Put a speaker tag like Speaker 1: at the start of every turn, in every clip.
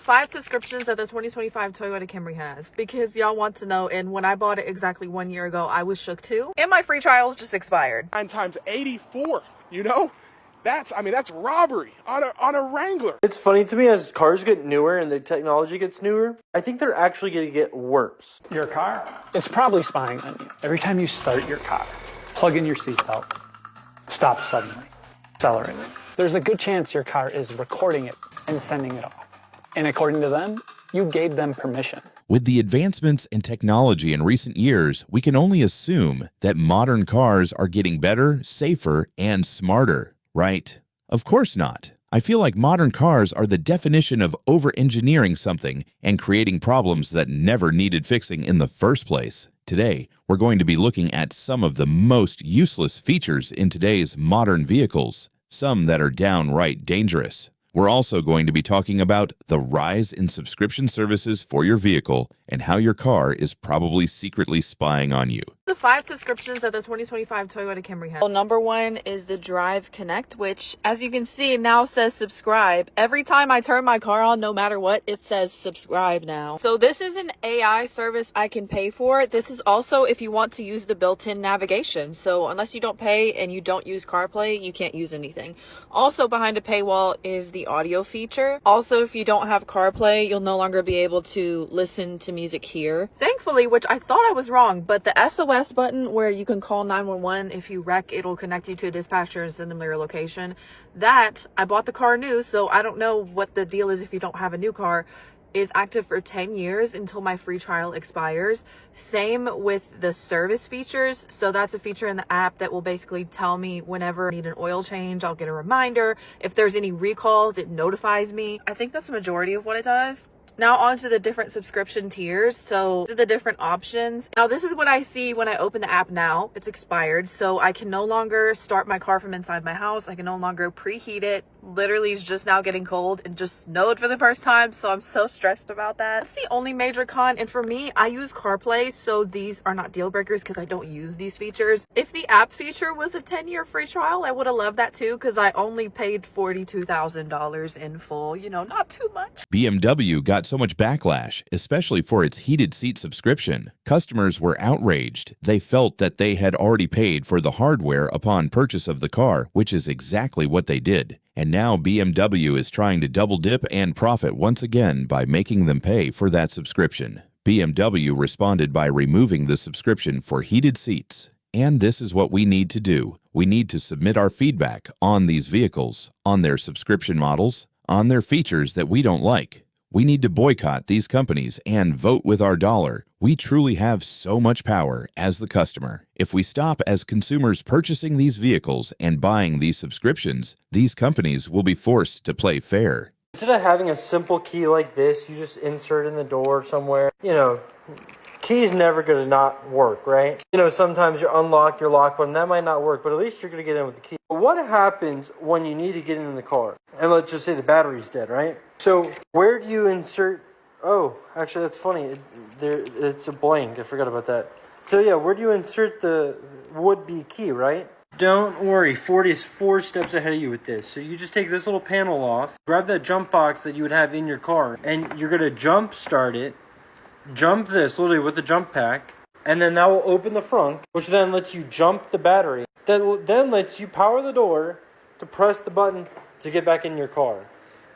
Speaker 1: 5 subscriptions that the 2025 Toyota Camry has, because y'all want to know. And when I bought it exactly 1 year ago, I was shook too. And my free trials just expired.
Speaker 2: 9 times 84, you know? That's robbery on a Wrangler.
Speaker 3: It's funny to me, as cars get newer and the technology gets newer, I think they're actually going to get worse.
Speaker 4: Your car, it's probably spying on you. Every time you start your car, plug in your seatbelt, stop suddenly, accelerate. There's a good chance your car is recording it and sending it off. And according to them, you gave them permission.
Speaker 5: With the advancements in technology in recent years, we can only assume that modern cars are getting better, safer, and smarter. Right? Of course not. I feel like modern cars are the definition of over-engineering something and creating problems that never needed fixing in the first place. Today, we're going to be looking at some of the most useless features in today's modern vehicles, some that are downright dangerous. We're also going to be talking about the rise in subscription services for your vehicle and how your car is probably secretly spying on you.
Speaker 1: The 5 subscriptions that the 2025 Toyota Camry has. Well, number 1 is the Drive Connect, which, as you can see, now says subscribe. Every time I turn my car on, no matter what, it says subscribe now. So this is an AI service I can pay for. This is also if you want to use the built-in navigation. So unless you don't pay and you don't use CarPlay, you can't use anything. Also behind a paywall is the audio feature. Also, if you don't have CarPlay, you'll no longer be able to listen to music here. Thankfully, which I thought I was wrong, but the SOS button where you can call 911 if you wreck, it'll connect you to a dispatcher and send them to your location. That, I bought the car new, so I don't know what the deal is if you don't have a new car, is active for 10 years until my free trial expires. Same with the service features. So that's a feature in the app that will basically tell me whenever I need an oil change, I'll get a reminder. If there's any recalls, it notifies me. I think that's the majority of what it does. Now on to the different subscription tiers. So the different options. Now this is what I see when I open the app now. It's expired. So I can no longer start my car from inside my house. I can no longer preheat it. Literally it's just now getting cold and just snowed for the first time. So I'm so stressed about that. That's the only major con. And for me, I use CarPlay. So these are not deal breakers because I don't use these features. If the app feature was a 10-year free trial, I would have loved that too, because I only paid $42,000 in full. You know, not too much.
Speaker 5: BMW got so much backlash, especially for its heated seat subscription. Customers were outraged. They felt that they had already paid for the hardware upon purchase of the car, which is exactly what they did. And now BMW is trying to double dip and profit once again by making them pay for that subscription. BMW responded by removing the subscription for heated seats. And this is what we need to do. We need to submit our feedback on these vehicles, on their subscription models, on their features that we don't like. We need to boycott these companies and vote with our dollar. We truly have so much power as the customer. If we stop as consumers purchasing these vehicles and buying these subscriptions, these companies will be forced to play fair.
Speaker 3: Instead of having a simple key like this, you just insert in the door somewhere. You know, key's never going to not work, right? You know, sometimes you unlock your lock button. That might not work, but at least you're going to get in with the key. But what happens when you need to get in the car? And let's just say the battery's dead, right? So where do you insert? Oh, actually, that's funny. It's a blank. I forgot about that. So yeah, where do you insert the would-be key, right? Don't worry, Ford is 4 steps ahead of you with this. So you just take this little panel off, grab that jump box that you would have in your car, and you're going to jump start it, jump this literally with the jump pack, and then that will open the front, which then lets you jump the battery. That then lets you power the door to press the button to get back in your car.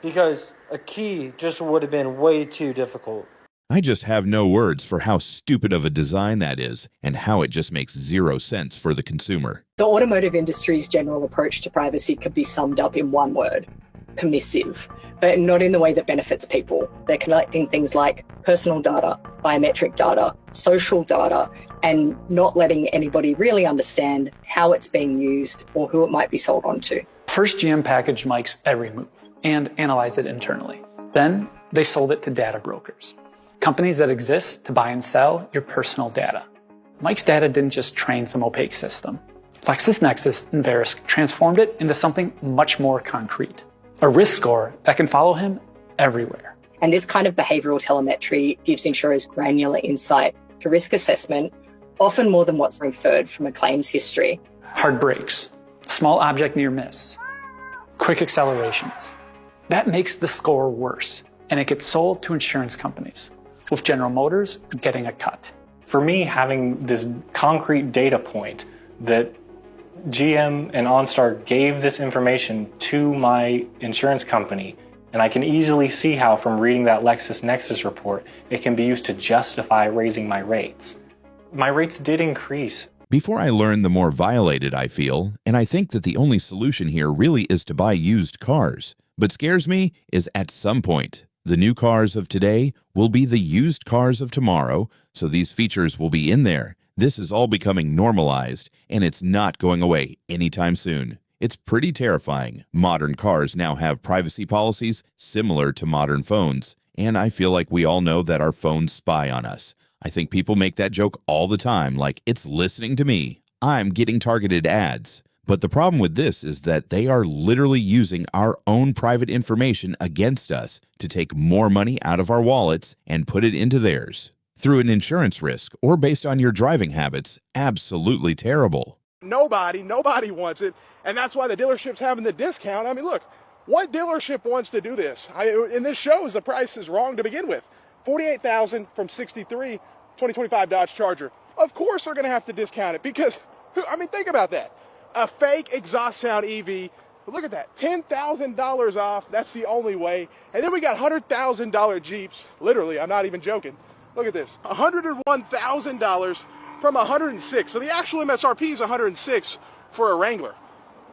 Speaker 3: Because a key just would have been way too difficult.
Speaker 5: I just have no words for how stupid of a design that is and how it just makes zero sense for the consumer.
Speaker 6: The automotive industry's general approach to privacy could be summed up in one word: permissive, but not in the way that benefits people. They're collecting things like personal data, biometric data, social data, and not letting anybody really understand how it's being used or who it might be sold on to.
Speaker 4: First, GM packaged Mike's every move and analyzed it internally. Then they sold it to data brokers, companies that exist to buy and sell your personal data. Mike's data didn't just train some opaque system. LexisNexis and Verisk transformed it into something much more concrete, a risk score that can follow him everywhere.
Speaker 6: And this kind of behavioral telemetry gives insurers granular insight to risk assessment, often more than what's inferred from a claims history.
Speaker 4: Hard brakes, small object near miss, quick accelerations. That makes the score worse. and it gets sold to insurance companies, with General Motors getting a cut.
Speaker 7: For me, having this concrete data point that GM and OnStar gave this information to my insurance company, and I can easily see how from reading that LexisNexis report, it can be used to justify raising my rates. My rates did increase.
Speaker 5: Before I learn, the more violated I feel, and I think that the only solution here really is to buy used cars. But scares me is at some point, the new cars of today will be the used cars of tomorrow, so these features will be in there. This is all becoming normalized, and it's not going away anytime soon. It's pretty terrifying. Modern cars now have privacy policies similar to modern phones, and I feel like we all know that our phones spy on us. I think people make that joke all the time, like it's listening to me. I'm getting targeted ads. But the problem with this is that they are literally using our own private information against us to take more money out of our wallets and put it into theirs. Through an insurance risk or based on your driving habits, absolutely terrible.
Speaker 2: Nobody wants it, and that's why the dealership's having the discount. I mean, look, what dealership wants to do this? And this shows the price is wrong to begin with. $48,000 from 63, 2025 Dodge Charger. Of course they're going to have to discount it because, I mean, think about that. A fake exhaust sound EV, look at that, $10,000 off, that's the only way. And then we got $100,000 Jeeps, literally, I'm not even joking. Look at this, $101,000 from $106. So the actual MSRP is $106 for a Wrangler.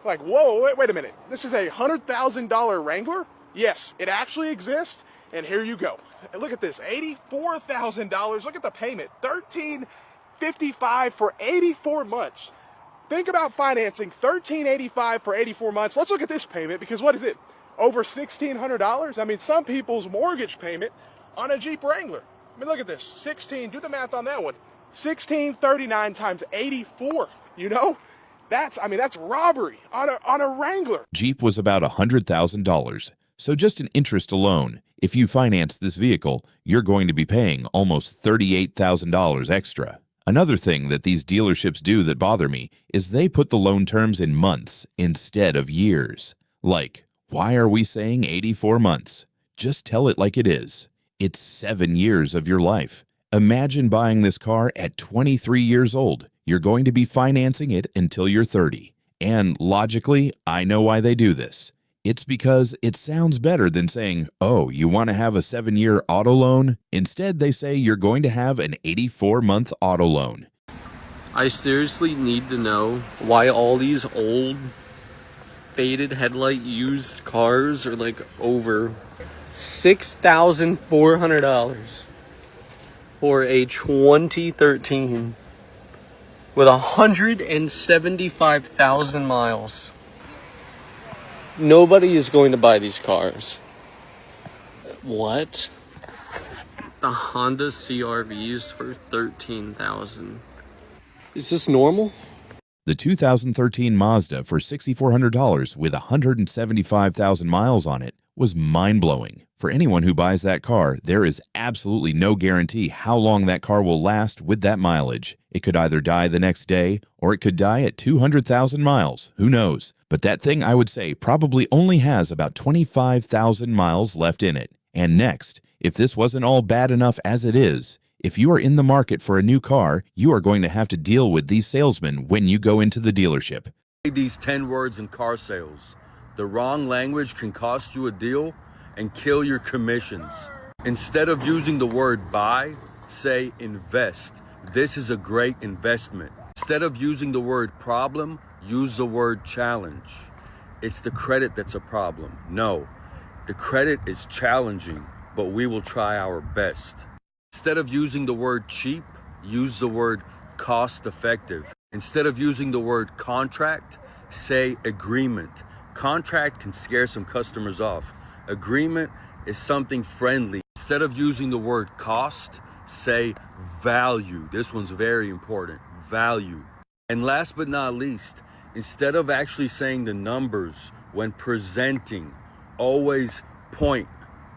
Speaker 2: Like, whoa, wait a minute. This is a $100,000 Wrangler? Yes, it actually exists. And here you go. And look at this, $84,000. Look at the payment, $1,355 for 84 months. Think about financing $1,385 for 84 months. Let's look at this payment because what is it? Over $1,600? I mean, some people's mortgage payment on a Jeep Wrangler. I mean, look at this. Do the math on that one. $1,639 times 84. You know, that's robbery on a Wrangler.
Speaker 5: Jeep was about $100,000. So just in interest alone, if you finance this vehicle, you're going to be paying almost $38,000 extra. Another thing that these dealerships do that bother me is they put the loan terms in months instead of years. Like, why are we saying 84 months? Just tell it like it is. It's 7 years of your life. Imagine buying this car at 23 years old. You're going to be financing it until you're 30. And logically, I know why they do this. It's because it sounds better than saying, oh, you want to have a 7-year auto loan? Instead, they say you're going to have an 84-month auto loan.
Speaker 8: I seriously need to know why all these old, faded headlight used cars are like over $6,400 for a 2013 with 175,000 miles. Nobody is going to buy these cars. What? The Honda CR-Vs for $13,000. Is this normal?
Speaker 5: The 2013 Mazda for $6,400 with 175,000 miles on it was mind-blowing. For anyone who buys that car, there is absolutely no guarantee how long that car will last with that mileage. It could either die the next day, or it could die at 200,000 miles. Who knows? But that thing, I would say, probably only has about 25,000 miles left in it. And next, if this wasn't all bad enough as it is, if you are in the market for a new car, you are going to have to deal with these salesmen when you go into the dealership.
Speaker 9: These 10 words in car sales. The wrong language can cost you a deal and kill your commissions. Instead of using the word buy, say invest. This is a great investment. Instead of using the word problem, use the word challenge. It's the credit that's a problem. No, the credit is challenging, but we will try our best. Instead of using the word cheap, use the word cost effective. Instead of using the word contract, say agreement. Contract can scare some customers off. Agreement is something friendly. Instead of using the word cost, say value. This one's very important, value. And last but not least, instead of actually saying the numbers when presenting, always point,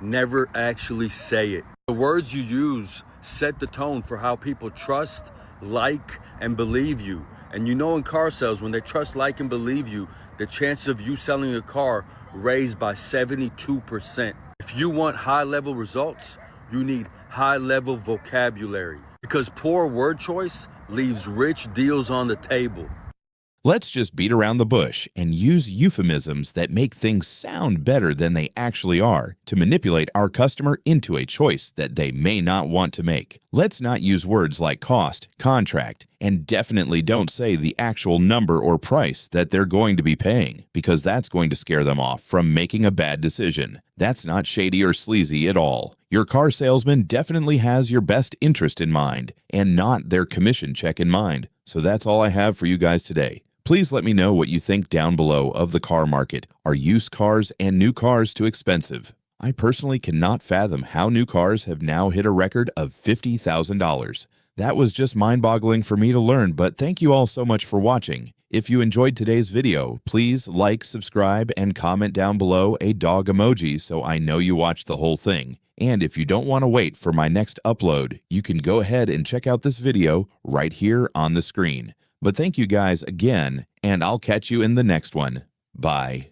Speaker 9: never actually say it. The words you use set the tone for how people trust, like, and believe you. And you know in car sales, when they trust, like, and believe you, the chances of you selling a car raised by 72%. If you want high-level results, you need high-level vocabulary, because poor word choice leaves rich deals on the table.
Speaker 5: Let's just beat around the bush and use euphemisms that make things sound better than they actually are to manipulate our customer into a choice that they may not want to make. Let's not use words like cost, contract, and definitely don't say the actual number or price that they're going to be paying, because that's going to scare them off from making a bad decision. That's not shady or sleazy at all. Your car salesman definitely has your best interest in mind and not their commission check in mind. So that's all I have for you guys today. Please let me know what you think down below of the car market. Are used cars and new cars too expensive? I personally cannot fathom how new cars have now hit a record of $50,000. That was just mind-boggling for me to learn, but thank you all so much for watching. If you enjoyed today's video, please like, subscribe, and comment down below a dog emoji so I know you watched the whole thing. And if you don't want to wait for my next upload, you can go ahead and check out this video right here on the screen. But thank you guys again, and I'll catch you in the next one. Bye.